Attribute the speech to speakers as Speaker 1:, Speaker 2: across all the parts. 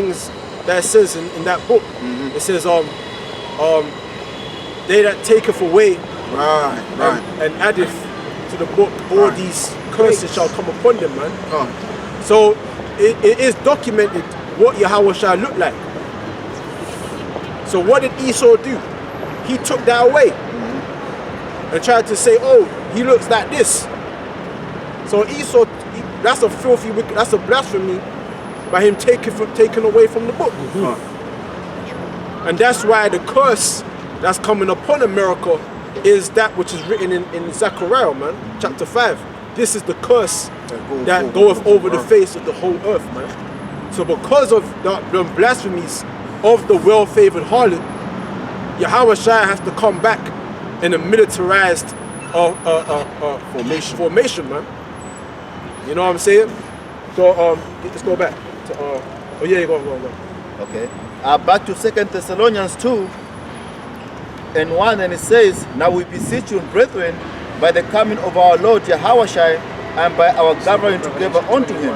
Speaker 1: things that it says in that book. It says, they that taketh away and addeth to the book, all these curses shall come upon them, man. So it is documented what Yahawashi looked like. So what did Esau do? He took that away and tried to say, oh, he looks like this. So Esau, that's a filthy, that's a blasphemy by him taking away from the book. And that's why the curse that's coming upon America is that which is written in Zechariah, man, chapter 5. This is the curse that goeth over the face of the whole earth, man. So because of the blasphemies of the well-favored harlot, Yahawashi has to come back in a militarized formation, man. You know what I'm saying? So let's go back to oh yeah, go.
Speaker 2: Okay. Back to 2 Thessalonians 2:1, and it says, now we beseech you, brethren, by the coming of our Lord Yahawashi, and by our gathering together unto him,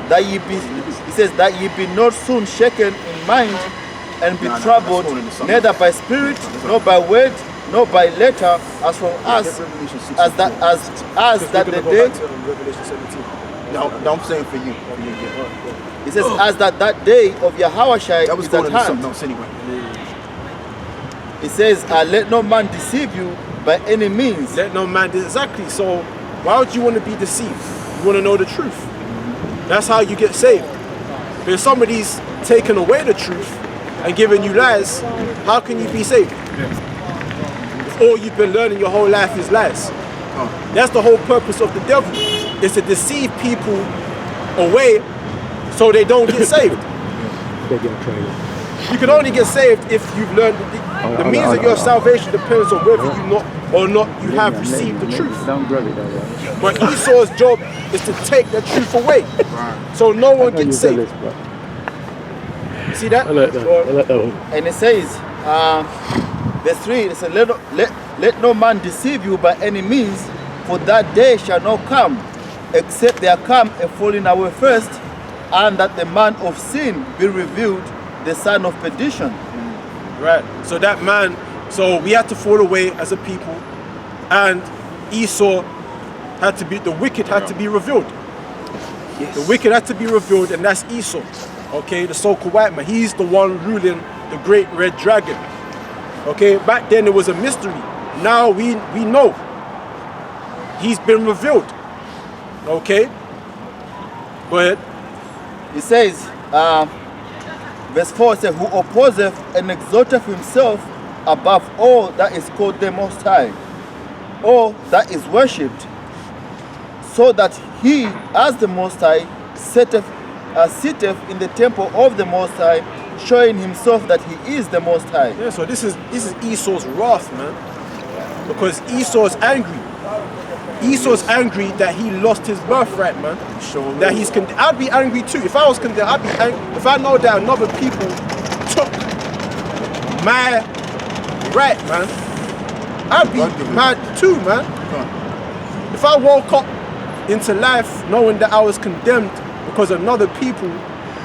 Speaker 2: that ye be, it says, that ye be not soon shaken in mind, and be troubled, neither by spirit, nor by word, nor by letter, as from us, as that the day.
Speaker 3: No, I'm saying for you.
Speaker 2: It says, as that day of Yahawashi
Speaker 3: that was
Speaker 2: is
Speaker 3: going
Speaker 2: at
Speaker 3: into
Speaker 2: hand.
Speaker 3: something else anyway.
Speaker 2: It says, let no man deceive you by any means.
Speaker 1: Let no man, exactly. So why would you want to be deceived? You want to know the truth. That's how you get saved. But if somebody's taking away the truth and giving you lies, how can you be saved? If all you've been learning your whole life is lies. That's the whole purpose of the devil, is to deceive people away so they don't get saved. You can only get saved if you've learned the means of your salvation depends on whether you you have received the truth. But Esau's job is to take the truth away, so no one gets saved. See that?
Speaker 4: I like that one.
Speaker 2: And it says, verse 3, it says, let no man deceive you by any means, for that day shall not come, except there come a falling away first, and that the man of sin be revealed, the son of perdition.
Speaker 1: Right. So that man, so we had to fall away as a people, and Esau had to be, the wicked had to be revealed. Yes. The wicked had to be revealed, and that's Esau. Okay, the so-called white man. He's the one ruling the great red dragon. Okay, back then it was a mystery. Now we know. He's been revealed. Okay? Go ahead.
Speaker 2: It says, verse 4 says, who opposeth and exalteth himself above all that is called the Most High, or that is worshipped, so that he, as the Most High, sitteth in the temple of the Most High, showing himself that he is the Most High.
Speaker 1: Yeah, so this is Esau's wrath, man. Because Esau's angry. Esau's angry that he lost his birthright, man. That he's I'd be angry too. If I was condemned, I'd be angry. If I know that another people took my right, man, I'd be mad too, man. If I woke up into life knowing that I was condemned because another people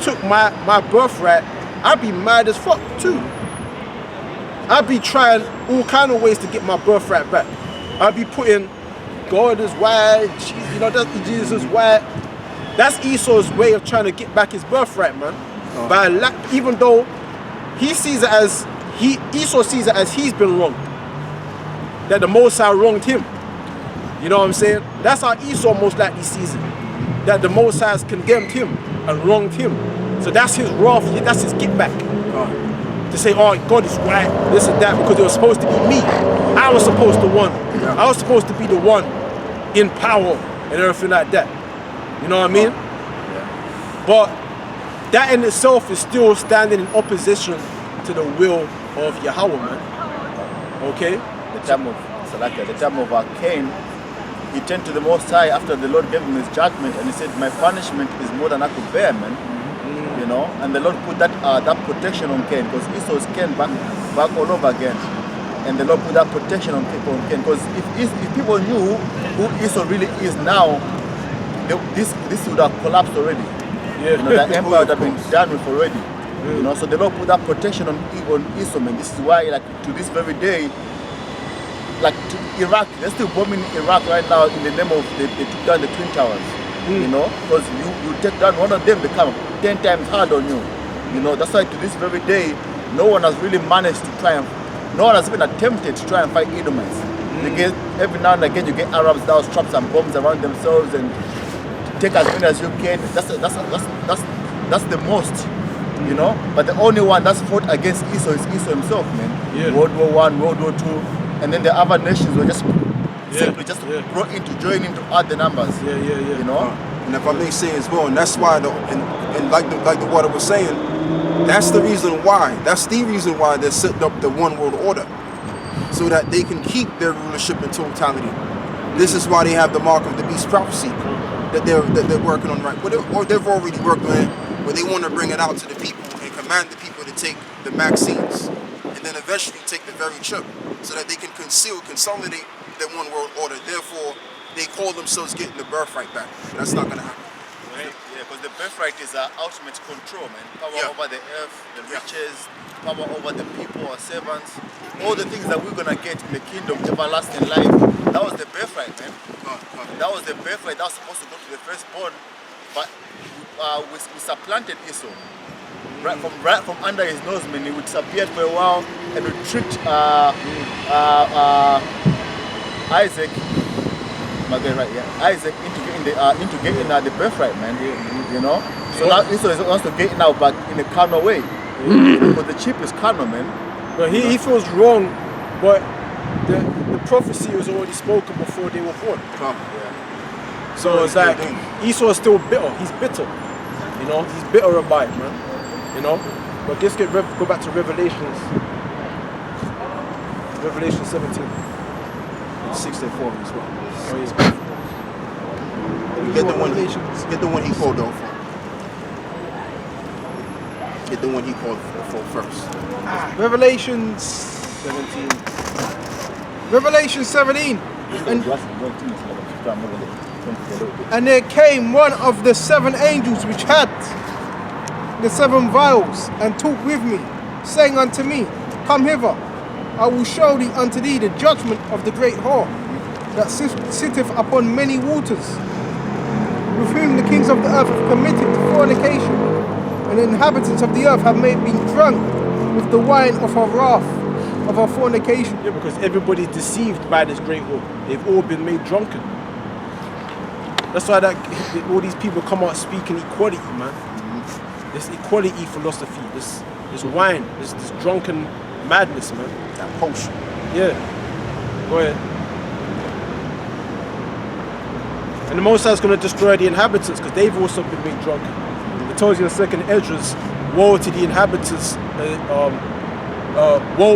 Speaker 1: took my birthright, I'd be mad as fuck too. I'd be trying all kind of ways to get my birthright back. I'd be putting God is white, Jesus is white. That's Esau's way of trying to get back his birthright, man. Even though Esau sees it as he's been wronged, that the Most High wronged him. You know what I'm saying? That's how Esau most likely sees it, that the Most High has condemned him and wronged him. So that's his wrath. That's his get back. To say, oh, God is white, this and that, because it was supposed to be me. I was supposed to win. I was supposed to be the one in power and everything like that. You know what I mean? But that in itself is still standing in opposition to the will of Yahawah, man. Okay?
Speaker 2: The time of Cain, he turned to the Most High after the Lord gave him his judgment, and he said, my punishment is more than I could bear, man. You know, and the Lord put that protection on Cain, because Esau's Cain back all over again, and the Lord put that protection on Cain, because if people knew who Esau really is now, this would have collapsed already. You know, the empire that been done with already. You know, so the Lord put that protection on Esau, man. This is why, like, to this very day, like to Iraq, they're still bombing Iraq right now in the name of they took down the Twin Towers. You know, because you take down one of them, they come 10 times hard on you. You know, that's why to this very day, no one has really managed to triumph. No one has even attempted to try and fight Edomites. They get, every now and again, you get Arabs that straps and bombs around themselves and take as many as you can. That's the most. You know, but the only one that's fought against Esau is Esau himself, man. Yeah. World War I, World War II, and then the other nations were just simply just brought in to join him to add the numbers. You know,
Speaker 3: and if I may say as well, and that's why, and like the water was saying, that's the reason why. That's the reason why they're setting up the one world order, so that they can keep their rulership in totality. This is why they have the mark of the beast prophecy that they're working on right, or they've already worked on it. Where they want to bring it out to the people and command the people to take the vaccines and then eventually take the very chip so that they can consolidate their one world order. Therefore, they call themselves getting the birthright back. That's not going to happen.
Speaker 2: Right? Yeah, because the birthright is ultimate control, man. Power over the earth, the riches, power over the people, our servants. All the things that we're going to get in the kingdom, everlasting life. That was the birthright, man. That was the birthright that was supposed to go to the firstborn. But we supplanted Esau. Right from under his nose, man. He would disappear for a while and we tricked Isaac. Isaac into getting the birthright, man. You know. So now Esau wants to get it now, but in a carnal way. But the chip is carnal, man.
Speaker 1: But he feels wrong, but the prophecy was already spoken before they were born. So it's like Esau is still bitter. He's bitter. You know, he's bitter about it, man. You know. But let's go back to Revelations. Revelation 17.
Speaker 3: 64 as well.
Speaker 1: Oh, yeah.
Speaker 3: Get the one he called out for. Get the one he called for first.
Speaker 1: Revelation 17. Revelation 17. And there came one of the 7 angels which had the 7 vials, and talked with me, saying unto me, Come hither, I will show thee unto thee the judgment of the great whore, that sitteth upon many waters, with whom the kings of the earth have committed fornication, and the inhabitants of the earth have been drunk with the wine of her wrath, of her fornication. Yeah, because everybody's deceived by this great whore. They've all been made drunken. That's why all these people come out speaking equality, man. This equality philosophy, this wine, this drunken madness, man.
Speaker 3: That potion.
Speaker 1: Yeah. Go ahead. And the Most High is going to destroy the inhabitants because they've also been made drunk. It tells you in 2nd Esdras, woe to the inhabitants,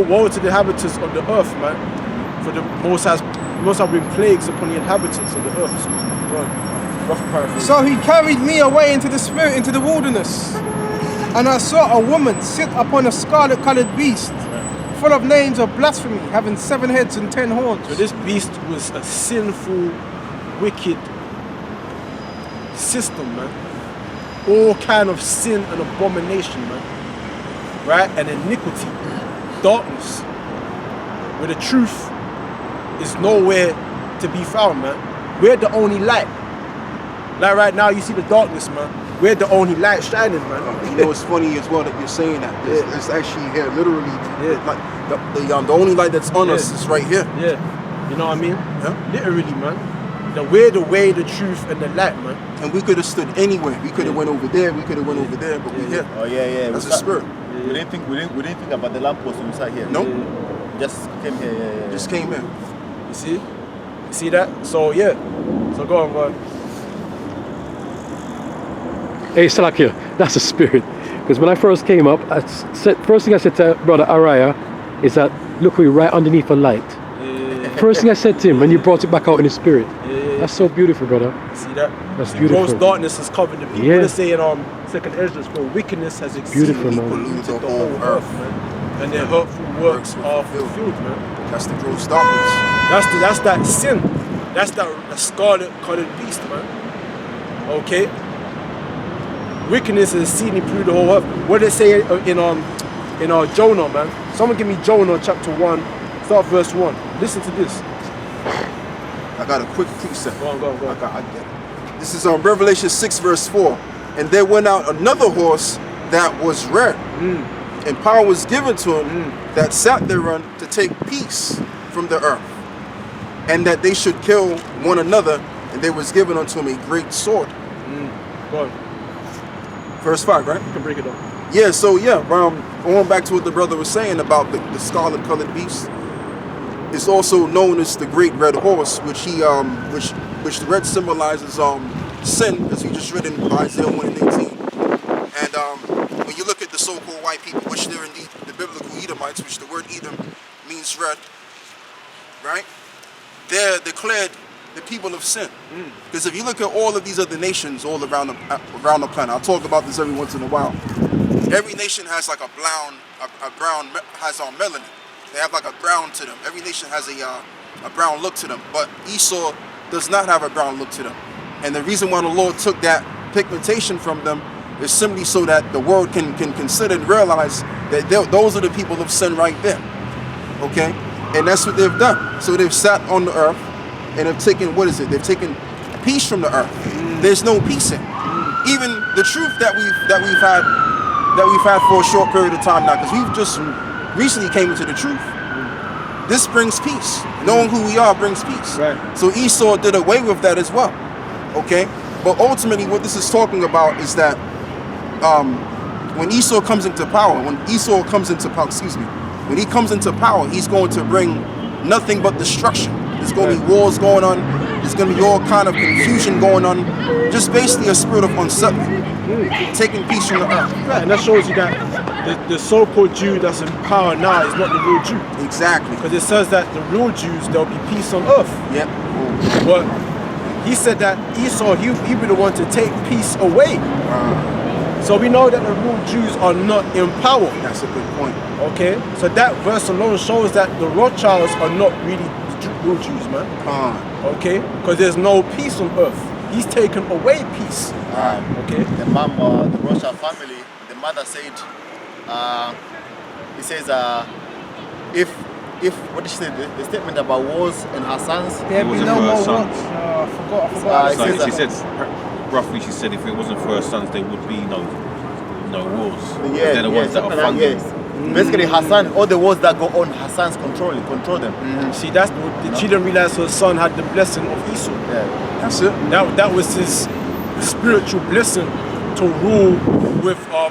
Speaker 1: woe to the inhabitants of the earth, man. For the Most High bring plagues upon the inhabitants of the earth. So he carried me away into the spirit, into the wilderness. And I saw a woman sit upon a scarlet-colored beast, full of names of blasphemy, having 7 heads and 10 horns. So this beast was a sinful, wicked system, man. All kind of sin and abomination, man. Right? And iniquity, darkness, where the truth is nowhere to be found, man. We're the only light. Like right now, you see the darkness, man. We're the only light shining, man.
Speaker 3: You know, it's funny as well that you're saying that. It's actually here, literally. Like the only light that's on us is right here.
Speaker 1: Yeah. You know what I mean? Yeah. Literally, man. We're the way, the truth, and the light, man.
Speaker 3: And we could have stood anywhere. We could have went over there. We could have went over there, but we're here.
Speaker 2: Oh yeah.
Speaker 3: That's the spirit.
Speaker 2: We didn't think about the lamppost when we sat here.
Speaker 3: No.
Speaker 2: We just came here. Yeah.
Speaker 3: Just came in.
Speaker 1: You see? You see that? So yeah. So go on.
Speaker 4: Hey, Salakia, that's a spirit. Because when I first came up, first thing I said to Brother Araya is that, look, we're right underneath a light. First thing I said to him when you brought it back out in the spirit. That's so beautiful, brother.
Speaker 1: See that?
Speaker 4: That's beautiful.
Speaker 1: Gross darkness has covered the people. They're saying 2nd Esdras, for wickedness has exceeded polluted the whole earth, man. And their hurtful works are fulfilled, man.
Speaker 3: That's the gross darkness.
Speaker 1: That's that sin. That's that scarlet-colored beast, man. Okay? wickedness is seen through the whole earth. What they say in Jonah, man. Someone give me Jonah chapter 1, start verse 1. Listen to this.
Speaker 3: I got a quick precept.
Speaker 1: Go on.
Speaker 3: I get it. This is on Revelation 6 verse 4. And there went out another horse that was red, and power was given to him that sat thereon to take peace from the earth, and that they should kill one another, and there was given unto him a great sword.
Speaker 1: Go on.
Speaker 3: Verse 5, right?
Speaker 1: You can break it down.
Speaker 3: Yeah, so going back to what the brother was saying about the scarlet colored beast, it's also known as the great red horse, which which the red symbolizes sin, as we just read in Isaiah 1 and 18. And when you look at the so-called white people, which they're indeed the biblical Edomites, which the word Edom means red, right? They're declared the people of sin. Because if you look at all of these other nations all around the planet, I'll talk about this every once in a while. Every nation has like a brown has melanin. They have like a brown to them. Every nation has a brown look to them. But Esau does not have a brown look to them. And the reason why the Lord took that pigmentation from them is simply so that the world can consider and realize that those are the people of sin right there. Okay? And that's what they've done. So they've sat on the earth and have taken, they've taken peace from the earth. There's no peace in. Even the truth that we've had for a short period of time now, because we've just recently came into the truth. This brings peace. Knowing who we are brings peace.
Speaker 1: Right.
Speaker 3: So Esau did away with that as well. Okay? But ultimately what this is talking about is that when Esau comes into power, when he comes into power, he's going to bring nothing but destruction. There's going to be wars going on. There's going to be all kind of confusion going on. Just basically a spirit of unsettlement. Taking peace from the earth.
Speaker 1: Right, and that shows you that the so-called Jew that's in power now is not the real Jew.
Speaker 3: Exactly.
Speaker 1: Because it says that the real Jews, there'll be peace on earth.
Speaker 3: Yep.
Speaker 1: But he said that Esau, he'll be the one to take peace away. So we know that the real Jews are not in power.
Speaker 3: That's a good point.
Speaker 1: Okay? So that verse alone shows that the Rothschilds are not really real Jews, man. Okay? Because there's no peace on earth. He's taken away peace. Okay?
Speaker 2: The Rothschild family, the mother said, he says, if what did she say? The statement about wars and her sons.
Speaker 5: There be no more sons.
Speaker 1: I forgot.
Speaker 5: She said, roughly, she said if it wasn't for her sons, there would be no wars.
Speaker 2: Yeah,
Speaker 5: They're the ones that are funding.
Speaker 2: Yes. Basically, her son, all the wars that go on, her sons control them.
Speaker 1: See, that's she didn't realize her son had the blessing of Esau.
Speaker 2: Yeah.
Speaker 3: That's it.
Speaker 1: That was his spiritual blessing to rule with a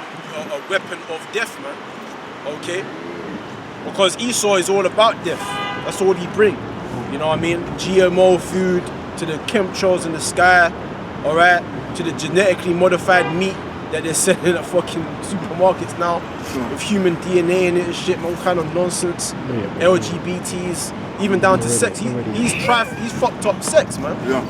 Speaker 1: weapon of death, man. Okay? Because Esau is all about death. That's all he bring. You know what I mean? GMO food, to the chemtrails in the sky, alright? To the genetically modified meat that they're selling at fucking supermarkets now, with human DNA in it and shit, all kind of nonsense. LGBTs, even down to sex. He's fucked up sex, man.
Speaker 3: Yeah.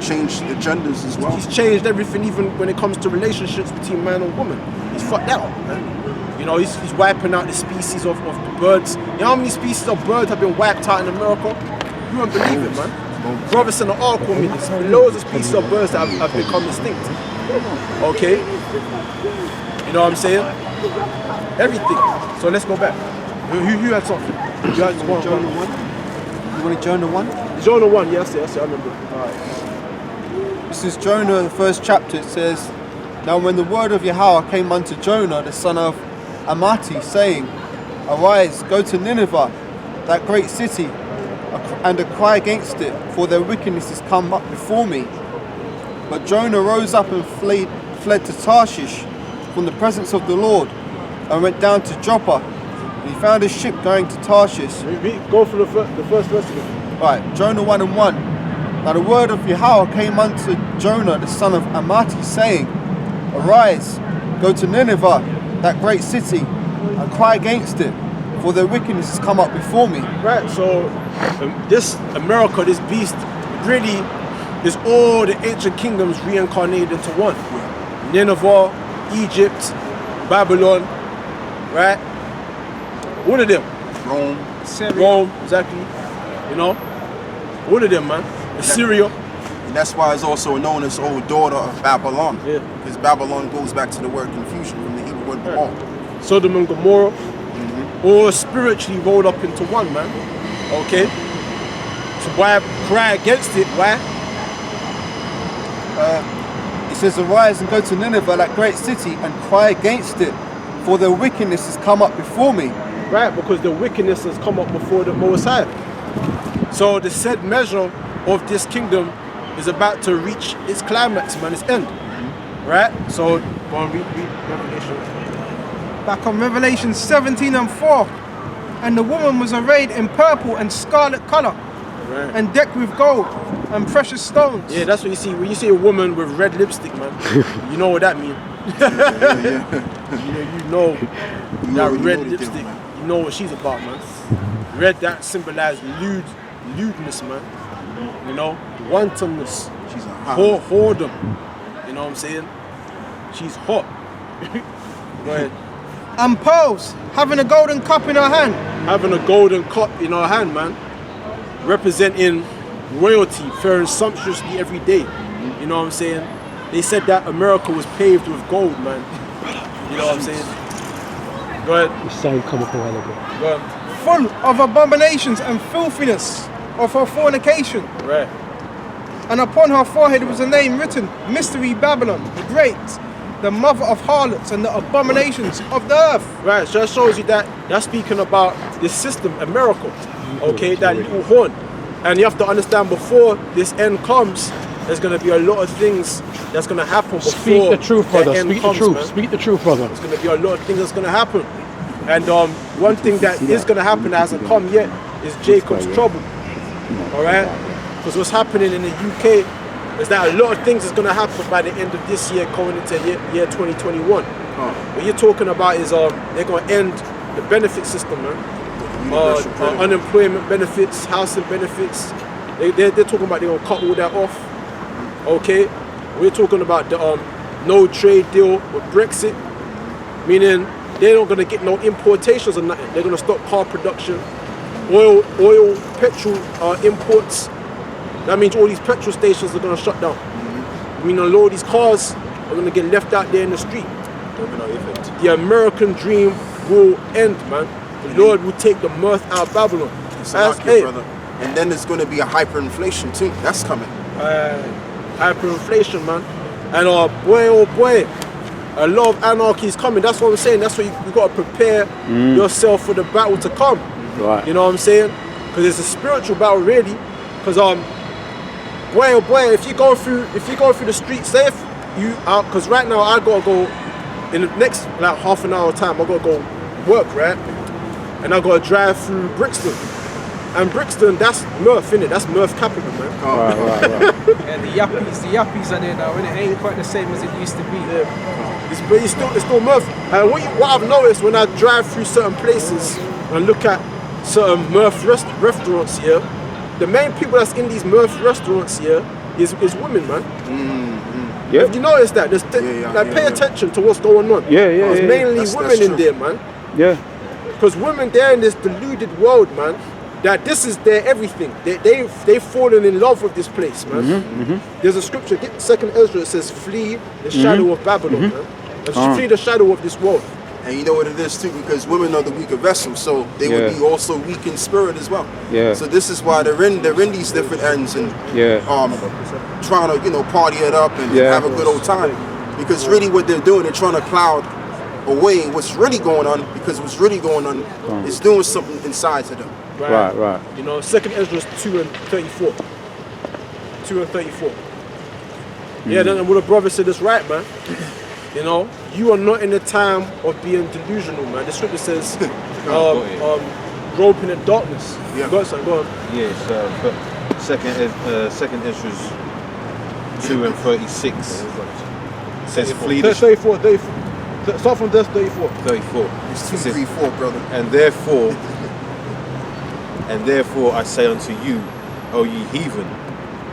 Speaker 3: Changed the genders as well.
Speaker 1: He's changed everything, even when it comes to relationships between man and woman. He's fucked that up, man. You know, he's wiping out the species of the birds. You know how many species of birds have been wiped out in America? You won't believe it, man. Brother sent an article on me. There's loads of species of birds that have become extinct. Okay? You know what I'm saying? Everything. So let's go back. Who had something? You had one.
Speaker 6: Jonah 1? You wanted Jonah 1?
Speaker 1: Jonah 1, yes, I remember. Alright.
Speaker 6: This is Jonah, the first chapter. It says, Now when the word of Yahawah came unto Jonah, the son of Amittai, saying, Arise, go to Nineveh, that great city, and cry against it, for their wickedness is come up before me. But Jonah rose up and fled to Tarshish from the presence of the Lord, and went down to Joppa, and he found a ship going to Tarshish.
Speaker 1: Go for the first verse of it.
Speaker 6: Right, Jonah 1 and 1. Now the word of Yahawah came unto Jonah, the son of Amittai, saying, Arise, go to Nineveh, that great city, and cry against it, for their wickedness has come up before me.
Speaker 1: Right, so this America, this beast, really is all the ancient kingdoms reincarnated into one. Nineveh, Egypt, Babylon, right? All of them.
Speaker 3: Rome.
Speaker 1: Rome, exactly. You know? All of them, man. Assyria.
Speaker 3: And that's why it's also known as old daughter of Babylon.
Speaker 1: Yeah.
Speaker 3: Because Babylon goes back to the word confusion from the Hebrew word Baal.
Speaker 1: Sodom and Gomorrah, all spiritually rolled up into one, man. Okay? So why cry against it? Why?
Speaker 6: It says, arise and go to Nineveh, that great city, and cry against it, for their wickedness has come up before me.
Speaker 1: Right, because the wickedness has come up before the Most High. So the said measure of this kingdom is about to reach its climax, man, its end. Right? So, go on, read Revelation.
Speaker 7: Back on Revelation 17:4. And the woman was arrayed in purple and scarlet colour,
Speaker 1: Right.
Speaker 7: and decked with gold and precious stones.
Speaker 1: Yeah, that's what you see. When you see a woman with red lipstick, man, you know what that means. You know that
Speaker 3: already
Speaker 1: red
Speaker 3: know the
Speaker 1: lipstick.
Speaker 3: deal, man.
Speaker 1: You know what she's about, man. Red, that symbolizes lewdness, man. You know, wantonness.
Speaker 3: She's a hot.
Speaker 1: Whoredom. You know what I'm saying? She's hot. Go ahead.
Speaker 7: And pearls, having a golden cup in her hand.
Speaker 1: Having a golden cup in her hand, man, representing royalty, faring sumptuously every day. You know what I'm saying? They said that America was paved with gold, man. You know what I'm saying? Go ahead.
Speaker 4: The sign come up a while ago.
Speaker 1: Go ahead.
Speaker 7: Full of abominations and filthiness of her fornication.
Speaker 1: Right.
Speaker 7: And upon her forehead was a name written, Mystery Babylon, the Great, the mother of harlots and the abominations of the earth.
Speaker 1: Right, so that shows you that that's speaking about this system, America. Okay, that little horn. And you have to understand, before this end comes, there's going to be a lot of things that's going to happen before
Speaker 4: Speak the truth, brother.
Speaker 1: end
Speaker 4: Speak
Speaker 1: comes,
Speaker 4: the truth.
Speaker 1: man.
Speaker 4: Speak the truth, brother.
Speaker 1: There's going to be a lot of things that's going to happen. And one thing that is going to happen that hasn't come yet is Jacob's trouble. Alright? Because what's happening in the UK is that a lot of things is going to happen by the end of this year going into year 2021. What you're talking about is they're going to end the benefit system, man. Unemployment benefits, housing benefits. They're talking about they're going to cut all that off. Okay? We're talking about the no trade deal with Brexit, meaning they're not going to get no importations or nothing. They're going to stop car production, oil, petrol imports. That means all these petrol stations are going to shut down. I mean, a lot of these cars are going to get left out there in the street. The American dream will end, man. The Lord will take the mirth out of Babylon.
Speaker 3: Brother. And then there's going to be a hyperinflation too. That's coming.
Speaker 1: Hyperinflation, man. And boy, oh boy, a lot of anarchy is coming. That's what I'm saying. That's why you got to prepare yourself for the battle to come.
Speaker 4: Right.
Speaker 1: You know what I'm saying? Because it's a spiritual battle, really. Because boy, oh boy, if you go through the streets, say if you because right now I gotta go in the next like half an hour time. I gotta go work, right? And I gotta drive through Brixton. And Brixton, that's Murph, innit? That's Murph capital, man.
Speaker 4: Right.
Speaker 7: Yeah, the yuppies are there now, and it ain't quite the same as it used to be.
Speaker 1: Yeah. But it's still Murph. And what I've noticed when I drive through certain places and look at certain Murph restaurants here, the main people that's in these Murph restaurants here is women, man.
Speaker 4: Yeah.
Speaker 1: Have you noticed that? Pay attention to what's going on. It's mainly women in there, man.
Speaker 4: Yeah.
Speaker 1: Because women, they're in this deluded world, man, that this is their everything. They've fallen in love with this place, man. There's a scripture, 2nd Ezra, it says, flee the shadow of Babylon, man. And flee the shadow of this world.
Speaker 3: And you know what it is too, because women are the weaker vessel, so they would be also weak in spirit as well.
Speaker 4: Yeah.
Speaker 3: So this is why they're in these different ends and trying to party it up and have a good old time. Because really what they're doing, they're trying to cloud away what's really going on, because what's really going on is doing something inside to them.
Speaker 4: Right.
Speaker 1: You know, 2nd Ezra 2:34. 2:34. Yeah, then what the brother said is right, man. You know, you are not in the time of being delusional, man. The scripture says, groping in darkness.
Speaker 3: Yeah.
Speaker 1: Go on.
Speaker 5: Yes, second Ezra's 2:36 says flee the
Speaker 1: 34. Start from verse 34.
Speaker 5: 34.
Speaker 3: It's 2, 3, 4, brother.
Speaker 5: And therefore I say unto you, O ye heathen,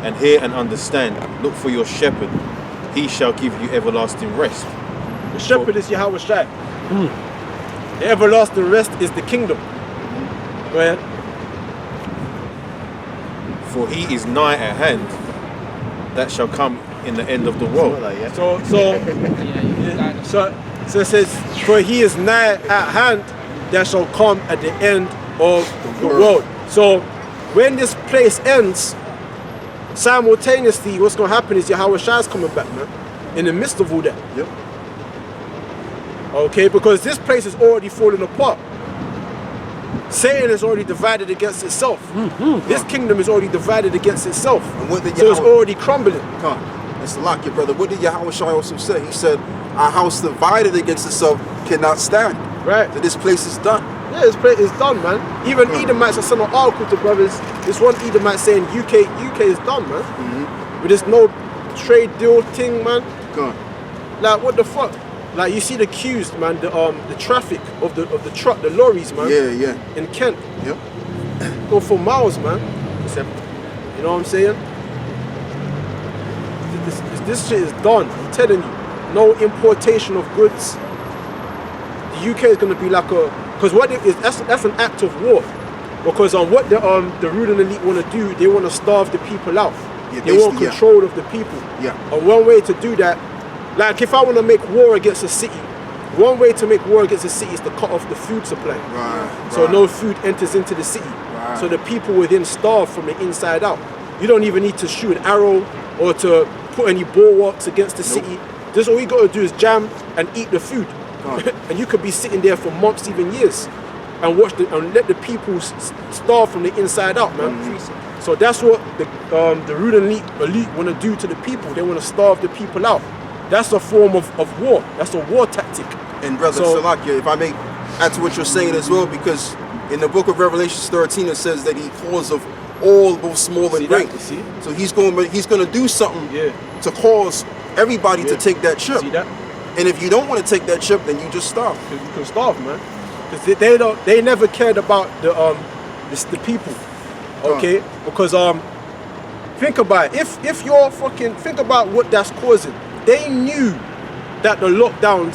Speaker 5: and hear and understand, look for your shepherd, he shall give you everlasting rest.
Speaker 1: The shepherd is Yahawashi. The everlasting rest is the kingdom. Go ahead.
Speaker 5: For he is nigh at hand, that shall come in the end of the world.
Speaker 1: So it says, for he is nigh at hand that shall come at the end of the world. So when this place ends, simultaneously what's going to happen is Yahawashi is coming back, man, in the midst of all that.
Speaker 3: Yep.
Speaker 1: Okay, because this place is already falling apart. Satan is already divided against itself. This kingdom is already divided against itself.
Speaker 3: And what did
Speaker 1: So it's already crumbling.
Speaker 3: That's the lock, your brother. What did Yahawashi also say? He said, "A house divided against itself cannot stand."
Speaker 1: Right.
Speaker 3: So this place is done.
Speaker 1: Yeah, this place is done, man. Even Edomites are sending an article to brothers. This one Edomite saying UK is done, man. With this no trade deal thing, man. Like, what the fuck? Like, you see the queues, man, the traffic of the truck, the lorries, man.
Speaker 3: Yeah.
Speaker 1: In Kent.
Speaker 3: Yep.
Speaker 1: Go for miles, man. You know what I'm saying? This shit is done. I'm telling you. No importation of goods. The UK is gonna be like because what it is, that's an act of war. Because what the ruling elite want to do, they want to starve the people out.
Speaker 3: Yeah,
Speaker 1: they want control of the people.
Speaker 3: Yeah.
Speaker 1: And one way to do that, like if I want to make war against a city, one way to make war against a city is to cut off the food supply. So no food enters into the city. So the people will then starve from the inside out. You don't even need to shoot an arrow or to put any bulwarks against the city. Just all you got to do is jam and eat the food. And you could be sitting there for months, even years, and and let the people starve from the inside out, man. So that's what the ruling elite want to do to the people. They want to starve the people out. That's a form of war. That's a war tactic.
Speaker 3: And brother Salakia, if I may add to what you're saying as well, because in the book of Revelation 13 it says that he calls of all, both small and great. So he's going to do something to cause everybody to take that ship.
Speaker 1: See that?
Speaker 3: And if you don't want to take that ship, then you just starve.
Speaker 1: You can starve, man. Because they never cared about the people. Okay? Because think about it. If you're think about what that's causing. They knew that the lockdowns